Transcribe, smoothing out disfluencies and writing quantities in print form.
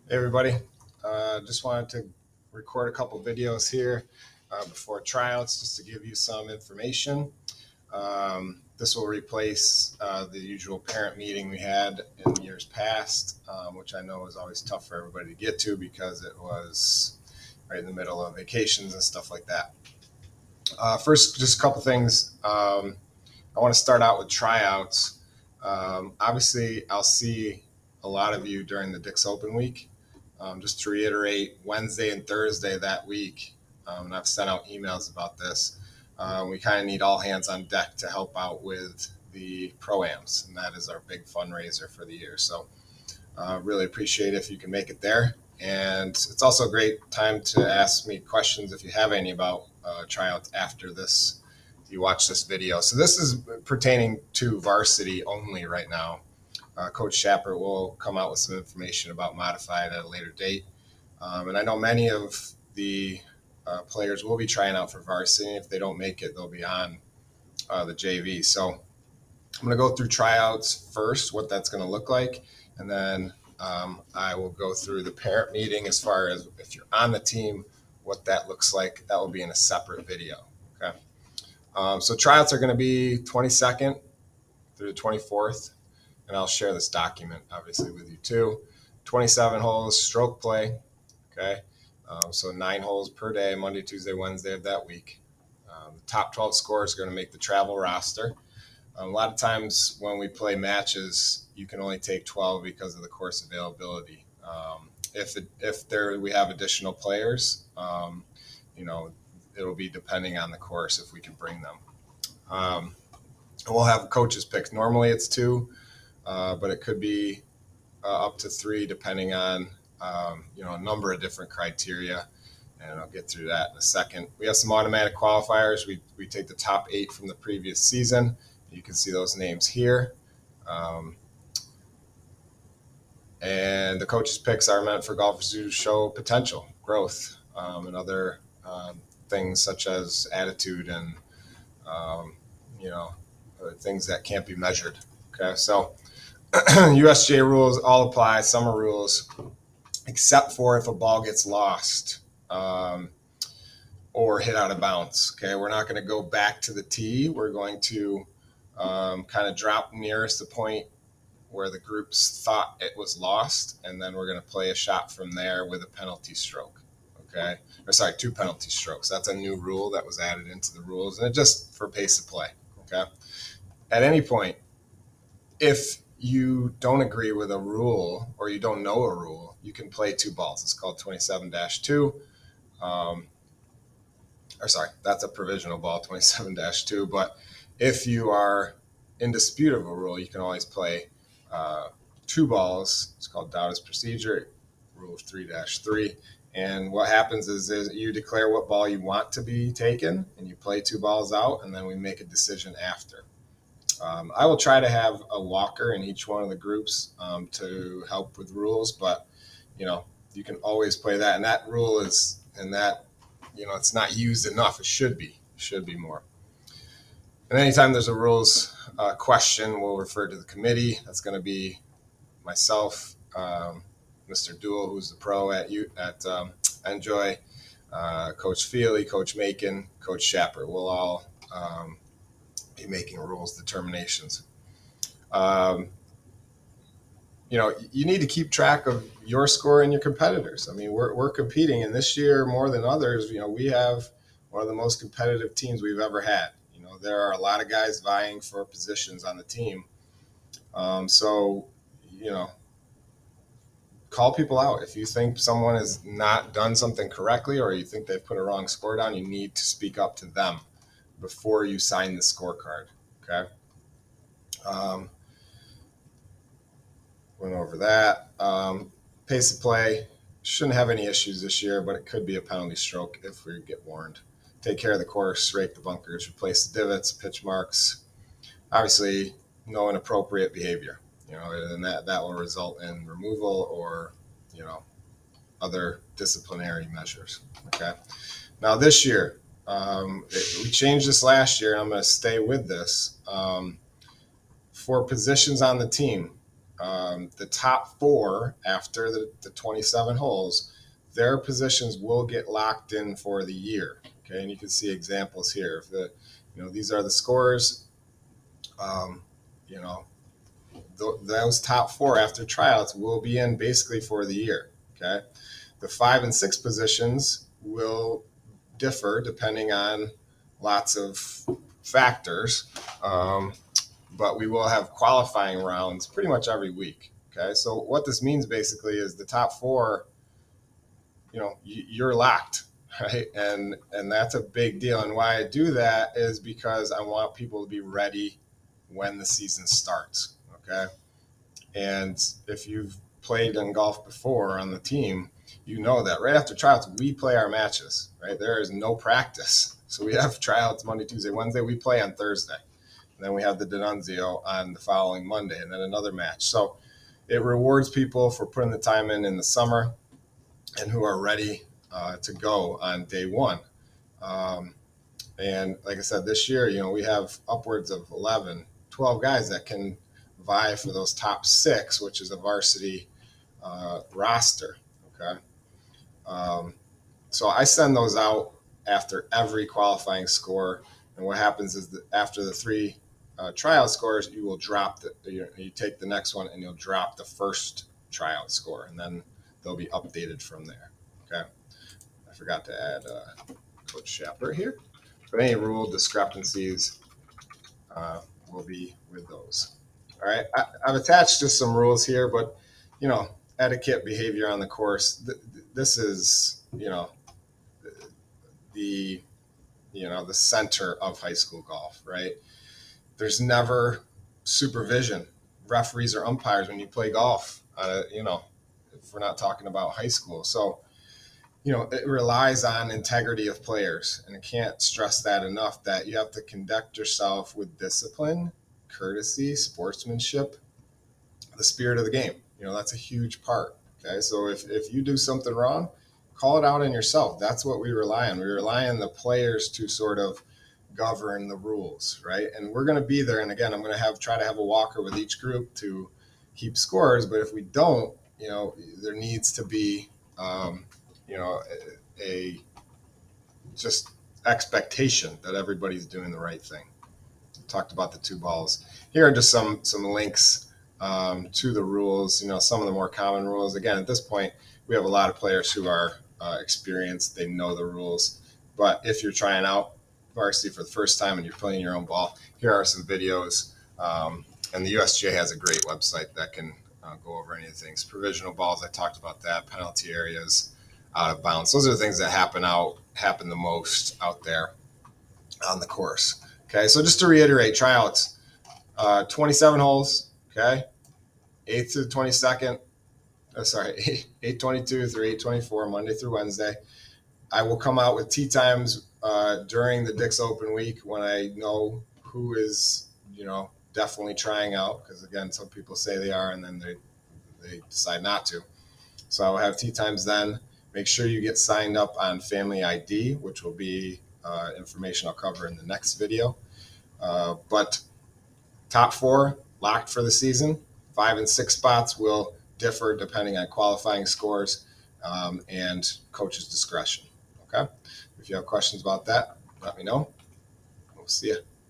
Hey everybody, just wanted to record a couple videos here before tryouts just to give you some information. This will replace the usual parent meeting we had in years past, which I know is always tough for everybody to get to because it was right in the middle of vacations and stuff like that. First, just a couple things. I want to start out with tryouts. Obviously, I'll see a lot of you during the Dix Open week. Just to reiterate, Wednesday and Thursday that week, and I've sent out emails about this. We kind of need all hands on deck to help out with the pro-ams, and that is our big fundraiser for the year. So, really appreciate it if you can make it there. And it's also a great time to ask me questions if you have any about tryouts after this. You watch this video. So this is pertaining to varsity only right now. Coach Shapper will come out with some information about modified at a later date. And I know many of the players will be trying out for varsity. If they don't make it, they'll be on the JV. So I'm going to go through tryouts first, what that's going to look like. And then I will go through the parent meeting as far as if you're on the team, what that looks like. That will be in a separate video. Okay. So tryouts are going to be 22nd through the 24th. And I'll share this document obviously with you too. 27 holes, stroke play. Okay. So 9 holes per day, Monday, Tuesday, Wednesday of that week. The top 12 scores are going to make the travel roster. A lot of times when we play matches, you can only take 12 because of the course availability. If we have additional players, it'll be depending on the course if we can bring them. We'll have coaches picks. Normally it's 2, but it could be up to 3 depending on a number of different criteria. And I'll get through that in a second. We have some automatic qualifiers. We take the top 8 from the previous season. You can see those names here. And the coaches' picks are meant for golfers who show potential, growth, and other things such as attitude and, things that can't be measured. Okay, so USGA rules all apply, summer rules, except for if a ball gets lost or hit out of bounds. Okay, we're not going to go back to the tee. We're going to kind of drop nearest the point where the groups thought it was lost, and then we're going to play a shot from there with a penalty stroke. Okay, 2 penalty strokes. That's a new rule that was added into the rules, and it just for pace of play. Okay, at any point, if you don't agree with a rule or you don't know a rule, you can play 2 balls. It's called 27-2. That's a provisional ball, 27-2. But if you are in dispute of a rule, you can always play 2 balls. It's called Dowd's procedure, rule of 3-3. And what happens is you declare what ball you want to be taken, and you play 2 balls out, and then we make a decision after. I will try to have a walker in each one of the groups to help with rules, but you can always play that. And that rule is, it's not used enough. It should be more. And anytime there's a rules question, we'll refer to the committee. That's going to be myself, Mr. Duell, who's the pro at Enjoy, Coach Feely, Coach Macon, Coach Shapper. We'll all be making rules determinations. You need to keep track of your score and your competitors. I mean, we're competing, and this year more than others, we have one of the most competitive teams we've ever had. There are a lot of guys vying for positions on the team. So, call people out. If you think someone has not done something correctly or you think they've put a wrong score down, you need to speak up to them before you sign the scorecard. Okay. Went over that. Pace of play shouldn't have any issues this year, but it could be a penalty stroke if we get warned. Take care of the course, rake the bunkers, replace the divots, pitch marks. Obviously, no inappropriate behavior, and that will result in removal or, other disciplinary measures. Okay. Now this year, we changed this last year, and I'm going to stay with this. For positions on the team, the top four after the 27 holes, their positions will get locked in for the year. Okay, and you can see examples here. If these are the scores. Um, you know, those top four after tryouts will be in basically for the year. Okay, the 5 and 6 positions will differ depending on lots of factors. But we will have qualifying rounds pretty much every week. Okay, so what this means basically is the top four, you're locked, right? And that's a big deal. And why I do that is because I want people to be ready when the season starts. Okay, and if you've played in golf before on the team, you know that right after tryouts we play our matches. Right, there is no practice, so we have tryouts Monday, Tuesday, Wednesday. We play on Thursday. And then we have the Denunzio on the following Monday, and then another match. So it rewards people for putting the time in the summer and who are ready to go on day one. And like I said, this year, we have upwards of 11, 12 guys that can vie for those top six, which is a varsity roster. Okay. So I send those out after every qualifying score. And what happens is that after the three tryout scores, you will drop you take the next one and you'll drop the first tryout score, and then they'll be updated from there. Okay. I forgot to add Coach Shapper here, but any rule discrepancies will be with those. All right. I've attached just some rules here, but etiquette, behavior on the course. This is the the center of high school golf, right? There's never supervision, referees or umpires when you play golf. If we're not talking about high school, so it relies on integrity of players, and I can't stress that enough. That you have to conduct yourself with discipline, courtesy, sportsmanship, the spirit of the game. That's a huge part. Okay, so if you do something wrong, call it out on yourself. That's what we rely on. We rely on the players to sort of govern the rules, right? And we're going to be there. And again, I'm going to try to have a walker with each group to keep scores. But if we don't, there needs to be, a just expectation that everybody's doing the right thing. Talked about the two balls. Here are just some links to the rules. Some of the more common rules. Again, at this point, we have a lot of players who are experienced. They know the rules. But if you're trying out varsity for the first time and you're playing your own ball, here are some videos. And the USGA has a great website that can go over any of the things. Provisional balls, I talked about that. Penalty areas, out of bounds. Those are the things that happen the most out there on the course. Okay, so just to reiterate, tryouts, 27 holes. Okay, 8th to the 22nd. 8/22 through 8/24, Monday through Wednesday. I will come out with tee times during the Dix Open week when I know who is, definitely trying out. Because again, some people say they are, and then they decide not to. So I'll have tee times then. Make sure you get signed up on Family ID, which will be information I'll cover in the next video. But top four locked for the season. 5 and 6 spots will differ depending on qualifying scores and coach's discretion. Okay. If you have questions about that, let me know. We'll see you.